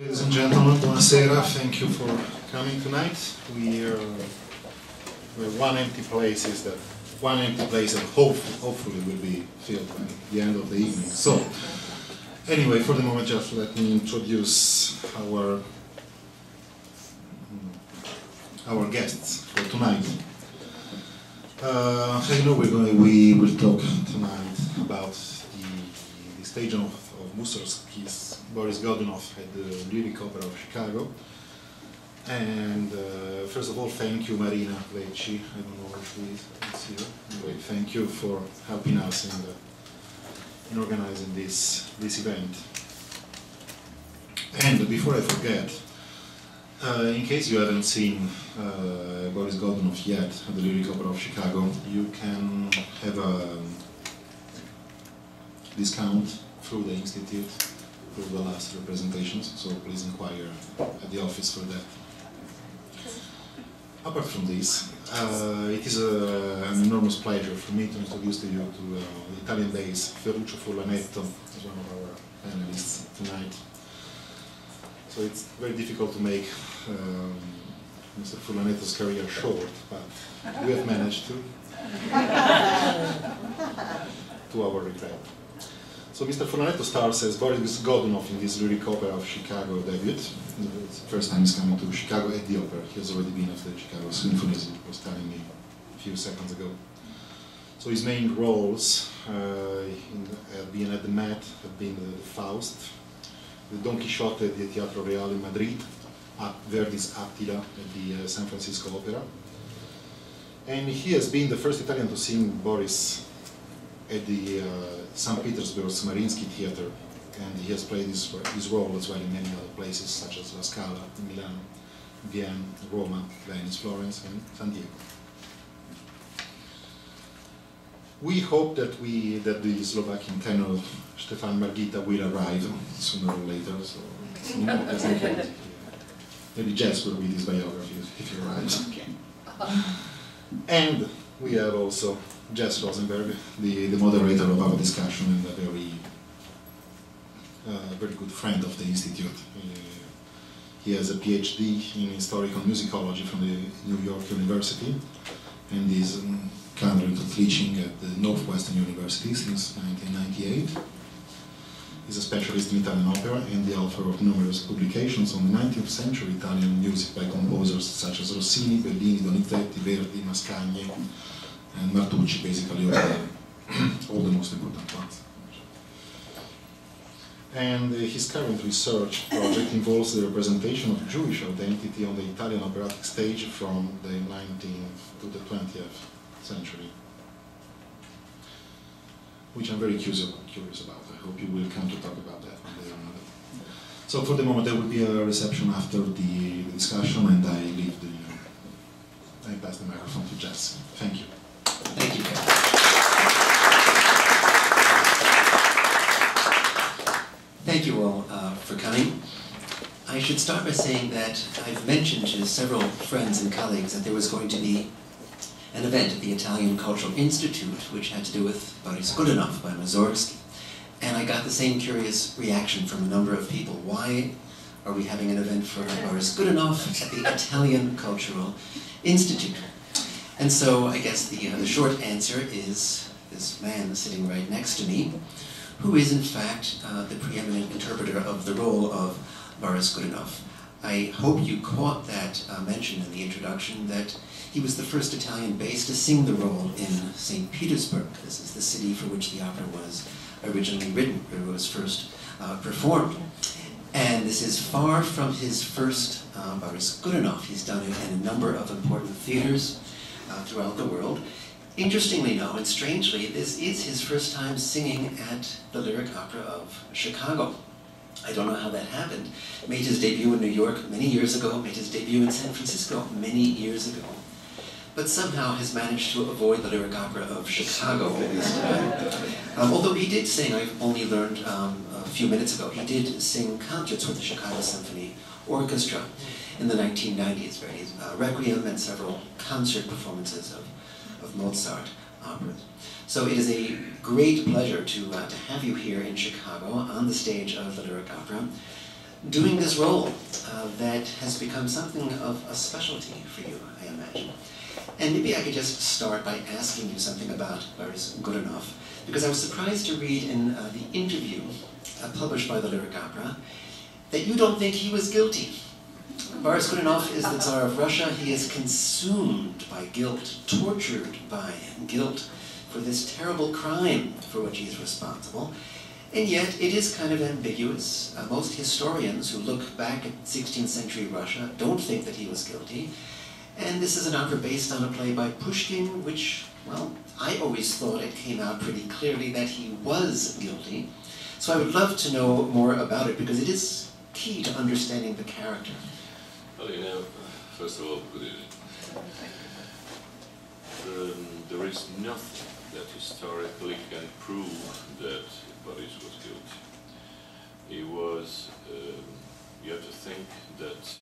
Ladies and gentlemen, buonasera. Thank you for coming tonight. We're one empty place that hopefully will be filled by the end of the evening. So, anyway, for the moment, just let me introduce our guests for tonight. You know, we will talk tonight about the staging of Mussorgsky's Boris Godunov at the Lyric Opera of Chicago. And first of all, thank you, Marina Lecci. I don't know if she's here. Anyway, thank you for helping us in organizing this event. And before I forget, in case you haven't seen Boris Godunov yet at the Lyric Opera of Chicago, you can have a discount through the Institute, through the last representations, so please inquire at the office for that. Apart from this, it is an enormous pleasure for me to introduce to you to the Italian-based Ferruccio Furlanetto as one of our panelists tonight. So it's very difficult to make Mr. Furlanetto's career short, but we have managed to our regret. So Mr. Furlanetto stars as Boris Godunov in this Lyric Opera of Chicago debut. It's the first time he's coming to Chicago at the opera. He has already been at the Chicago Symphony, as he was telling me a few seconds ago. So his main roles have been at the Met, have been the Faust, the Don Quixote at the Teatro Real in Madrid, Verdi's Attila at the San Francisco Opera. And he has been the first Italian to sing Boris at the St. Petersburg's Mariinsky Theatre, and he has played his role as well in many other places, such as La Scala in Milan, Vienna, Roma, Venice, Florence, and San Diego. We hope that the Slovakian tenor Stefan Margita will arrive sooner or later, so maybe Jess will read his biography if he arrives. And we have also Jess Rosenberg, the moderator of our discussion and a very good friend of the Institute. He has a PhD in historical musicology from the New York University and is currently teaching at the Northwestern University since 1998. He's a specialist in Italian opera and the author of numerous publications on 19th century Italian music by composers such as Rossini, Bellini, Donizetti, Verdi, Mascagni, and Martucci, basically all the most important ones. And his current research project involves the representation of Jewish identity on the Italian operatic stage from the 19th to the 20th century, which I'm very curious about. I hope you will come to talk about that one day or another. So for the moment there will be a reception after the discussion, and I pass the microphone to Jess. Thank you. Thank you. Thank you all for coming. I should start by saying that I've mentioned to several friends and colleagues that there was going to be an event at the Italian Cultural Institute which had to do with Boris Godunov by Mussorgsky. And I got the same curious reaction from a number of people. Why are we having an event for Boris Godunov at the Italian Cultural Institute? And so I guess the short answer is this man sitting right next to me, who is in fact the preeminent interpreter of the role of Boris Godunov. I hope you caught that mention in the introduction that he was the first Italian bass to sing the role in St. Petersburg. This is the city for which the opera was originally written, where it was first performed. And this is far from his first Boris Godunov. He's done it in a number of important theaters throughout the world. Interestingly, no, and strangely, this is his first time singing at the Lyric Opera of Chicago. I don't know how that happened. Made his debut in New York many years ago, made his debut in San Francisco many years ago, but somehow has managed to avoid the Lyric Opera of Chicago all this time. Although he did sing, I've only learned a few minutes ago, he did sing concerts with the Chicago Symphony Orchestra in the 1990s, Verdi's Requiem and several concert performances of Mozart operas. So it is a great pleasure to have you here in Chicago on the stage of the Lyric Opera. doing this role that has become something of a specialty for you, I imagine. And maybe I could just start by asking you something about Boris Godunov, because I was surprised to read in the interview published by the Lyric Opera that you don't think he was guilty. Boris Godunov is the Tsar of Russia. He is consumed by guilt, tortured by guilt for this terrible crime for which he is responsible. And yet, it is kind of ambiguous. Most historians who look back at 16th century Russia don't think that he was guilty. And this is an opera based on a play by Pushkin, which, well, I always thought it came out pretty clearly that he was guilty. So I would love to know more about it, because it is key to understanding the character. Well, you know, first of all, there is nothing that historically can prove that Boris was guilty. He was, you have to think that